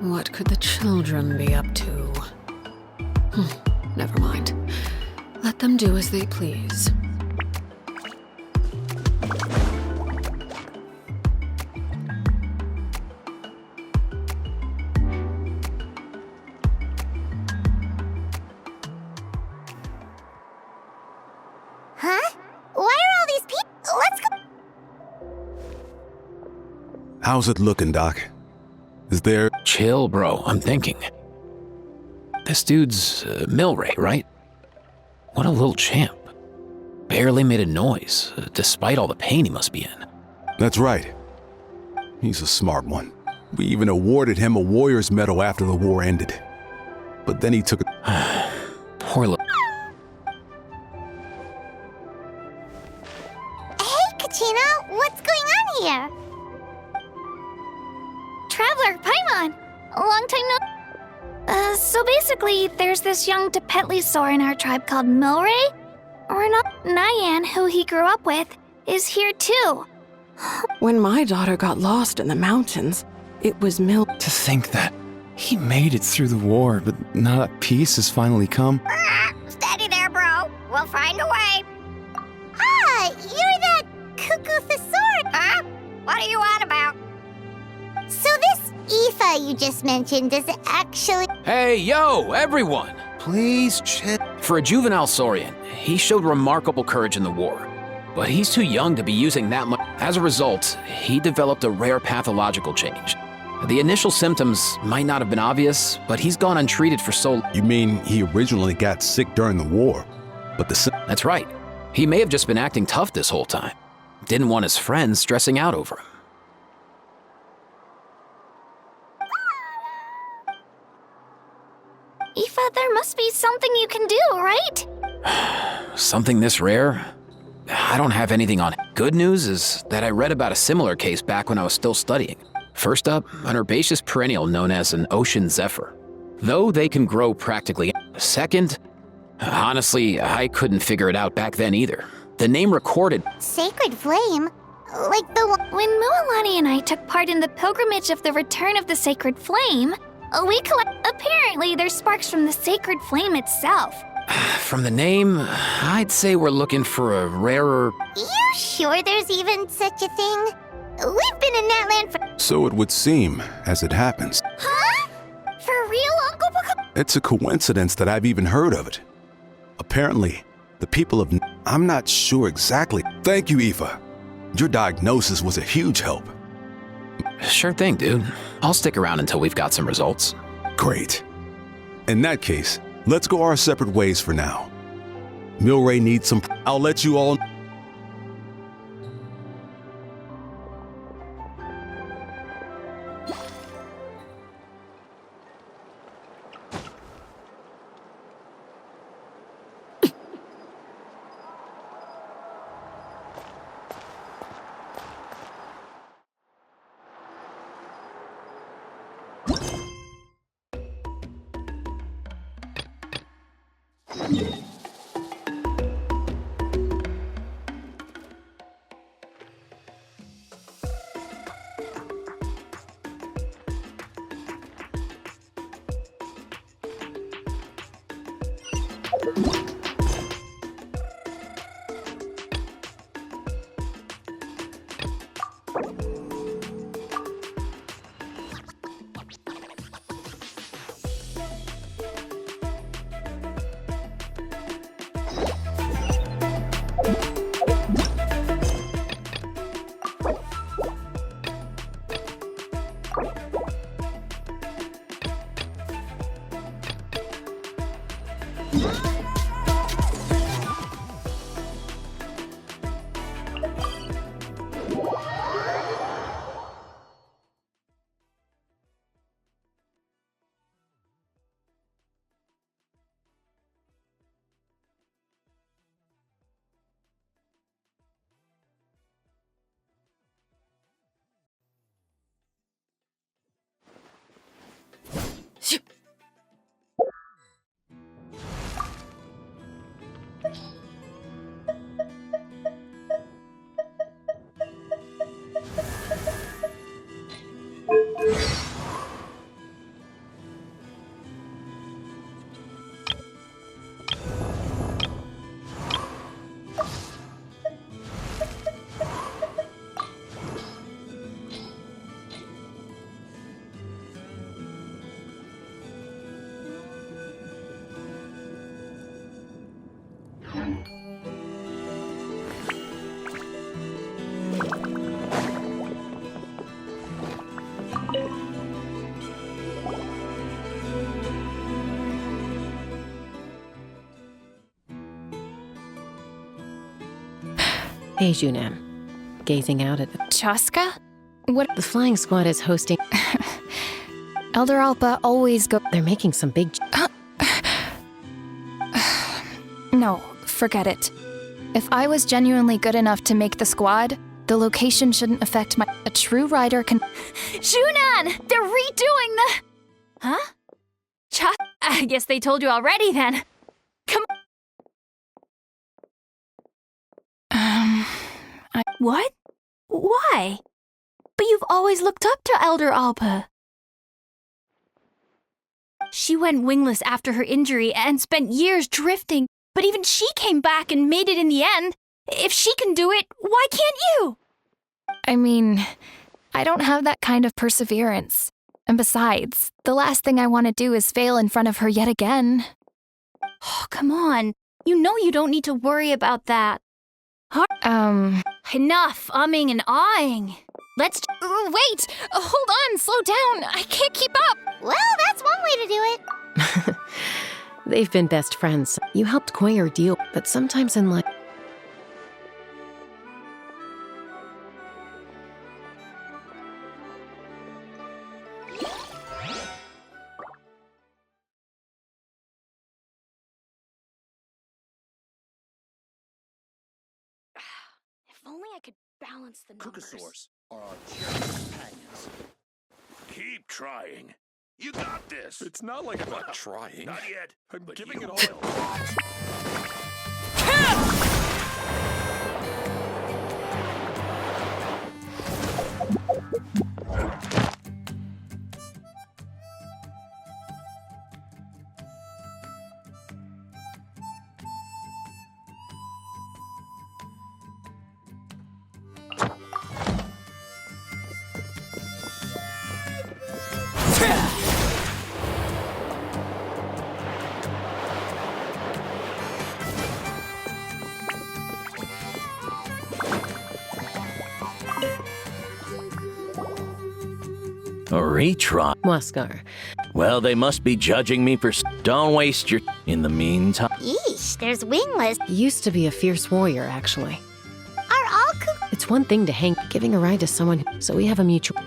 What could the children be up to? Never mind. Let them do as they please. Huh? Why are all these people? Let's go. How's it looking, Doc? Is there... Chill, bro. I'm thinking. This dude's Milray, right? What a little champ. Barely made a noise, despite all the pain he must be in. That's right. He's a smart one. We even awarded him a Warrior's Medal after the war ended. But then he took a... Poor little... Hey, Kachina, what's going on here? Traveler, Paimon! A long time no... So basically, there's this young Tepetli in our tribe called Milray. Nyan, who he grew up with, is here too. When my daughter got lost in the mountains, it was To think that he made it through the war, but now that peace has finally come. Steady there, bro. We'll find a way. Ah, you're that cuckoo thesaurus. Huh? What are you on about? So this Aoife you just mentioned, does it actually... Hey, yo, everyone! Please chill. For a juvenile Saurian, he showed remarkable courage in the war. But he's too young to be using that much. As a result, he developed a rare pathological change. The initial symptoms might not have been obvious, but he's gone untreated for so long. You mean he originally got sick during the war, but That's right. He may have just been acting tough this whole time. Didn't want his friends stressing out over him. Aoife, there must be something you can do, right? Something this rare? I don't have anything on it. Good news is that I read about a similar case back when I was still studying. First up, an herbaceous perennial known as an ocean zephyr. Though they can grow practically. Second, honestly, I couldn't figure it out back then either. The name recorded... Sacred flame? Like the one... When Mualani and I took part in the pilgrimage of the return of the sacred flame, we apparently there's sparks from the sacred flame itself. From the name, I'd say we're looking for a rarer... You sure there's even such a thing? We've been in that land for... so it would seem, as it happens. Huh? For real, Uncle Baka? It's a coincidence that I've even heard of it. Apparently, the people of... I'm not sure exactly. Thank you, Aoife. Your diagnosis was a huge help. Sure thing, dude. I'll stick around until we've got some results. Great. In that case, let's go our separate ways for now. Milray needs some... I'll let you all... Hey, Junan. Gazing out at the... Chaska? What? The flying squad is hosting... Elder Alpa always go... They're making some big... No, forget it. If I was genuinely good enough to make the squad, the location shouldn't affect my... A true rider can... Junan! They're redoing the... Huh? I guess they told you already then. Come What? Why? But you've always looked up to Elder Alpa. She went wingless after her injury and spent years drifting, but even she came back and made it in the end. If she can do it, why can't you? I mean, I don't have that kind of perseverance. And besides, the last thing I want to do is fail in front of her yet again. Oh, come on. You know you don't need to worry about that. Enough umming and ahhing. Let's... Wait! Hold on! Slow down! I can't keep up! Well, that's one way to do it. They've been best friends. You helped Quayer deal, but sometimes in life... If only I could balance the numbers. Cucosaurs are our cherished companions. Keep trying. You got this. It's not like I'm not trying. Not yet. I'm but giving you it all. will. A retry? Muskar. Well, they must be judging me for... Don't waste your... In the meantime... Yeesh, there's wingless. Used to be a fierce warrior, actually. Are all It's one thing to hang, giving a ride to someone, so we have a mutual...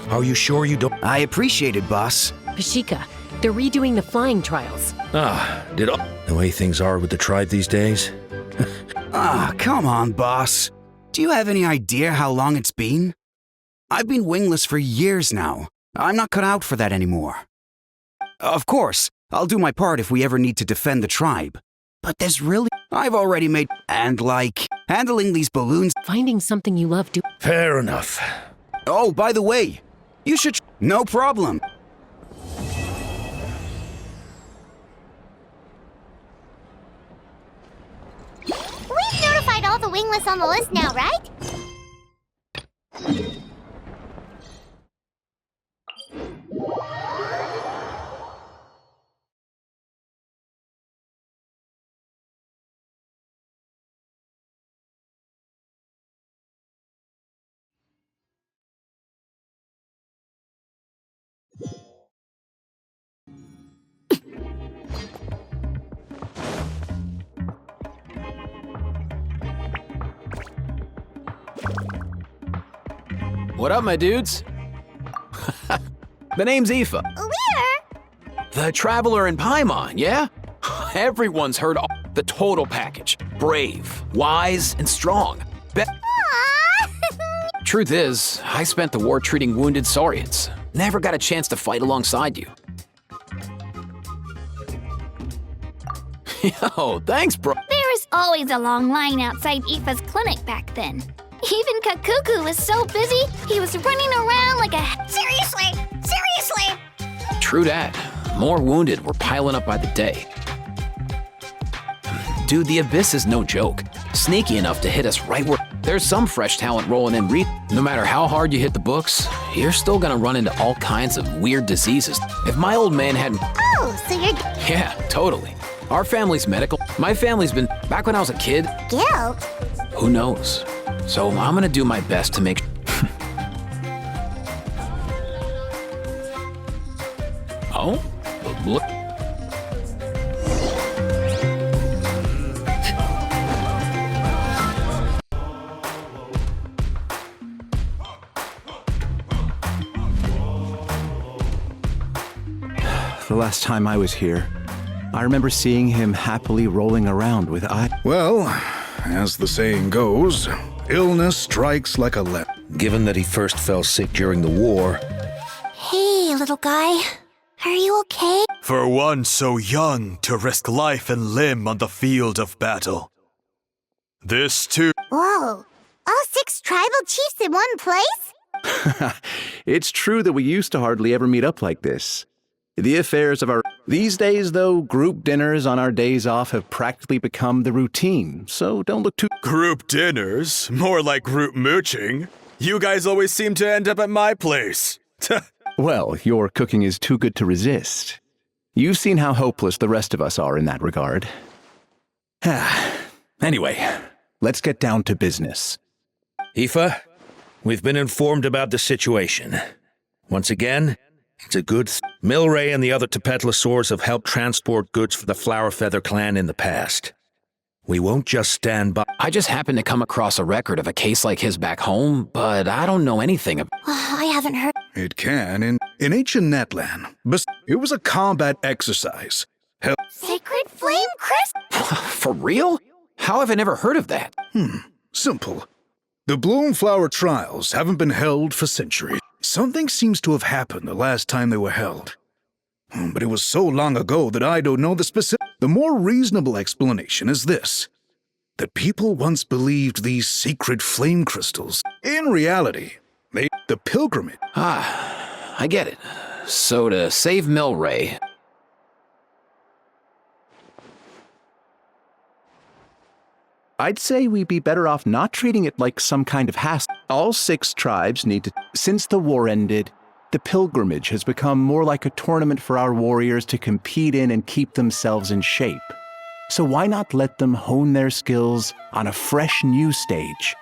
Are you sure you don't? I appreciate it, boss. Pashika, they're redoing the flying trials. The way things are with the tribe these days? Come on, boss. Do you have any idea how long it's been? I've been wingless for years now. I'm not cut out for that anymore. Of course, I'll do my part if we ever need to defend the tribe. But there's really... I've already made... And handling these balloons... Finding something you love Fair enough. Oh, by the way, you should... No problem. We've notified all the wingless on the list now, right? What up, my dudes? The name's Aoife. We're... The Traveler in Paimon, yeah? Everyone's heard the total package. Brave, wise, and strong. Truth is, I spent the war treating wounded Saurians. Never got a chance to fight alongside you. Yo, thanks, bro. There was always a long line outside Aoife's clinic back then. Even Kakuku was so busy, he was running around like a... Seriously! Seriously! True that. More wounded were piling up by the day. Dude, the Abyss is no joke. Sneaky enough to hit us right where... There's some fresh talent rolling in. No matter how hard you hit the books, you're still gonna run into all kinds of weird diseases. If my old man hadn't... Oh, so you're... Yeah, totally. Our family's medical. My family's been... Back when I was a kid... Guilt? Who knows? So I'm gonna do my best to make... Oh? Look... The last time I was here, I remember seeing him happily rolling around with Well, as the saying goes, illness strikes like a Given that he first fell sick during the war... Hey, little guy. Are you okay? For one so young to risk life and limb on the field of battle. This too... Whoa. All 6 tribal chiefs in one place? It's true that we used to hardly ever meet up like this. The affairs of our... These days, though, group dinners on our days off have practically become the routine, so don't look too... Group dinners? More like group mooching. You guys always seem to end up at my place. Well, your cooking is too good to resist. You've seen how hopeless the rest of us are in that regard. Anyway, let's get down to business. Aoife, we've been informed about the situation. Once again... It's a good Milray and the other Tepetlosaurs have helped transport goods for the Flower Feather clan in the past. We won't just stand by. I just happened to come across a record of a case like his back home, but I don't know anything about... I haven't heard... It can in ancient Netland, but it was a combat exercise. Sacred Flame Crystal? For real? How have I never heard of that? Simple. The Bloom Flower Trials haven't been held for centuries. Something seems to have happened the last time they were held. But it was so long ago that I don't know the specific... The more reasonable explanation is this. That people once believed these sacred flame crystals. In reality, the pilgrimage... I get it. So to save Milray... I'd say we'd be better off not treating it like some kind of hassle. All 6 tribes need to... Since the war ended, the pilgrimage has become more like a tournament for our warriors to compete in and keep themselves in shape. So why not let them hone their skills on a fresh new stage?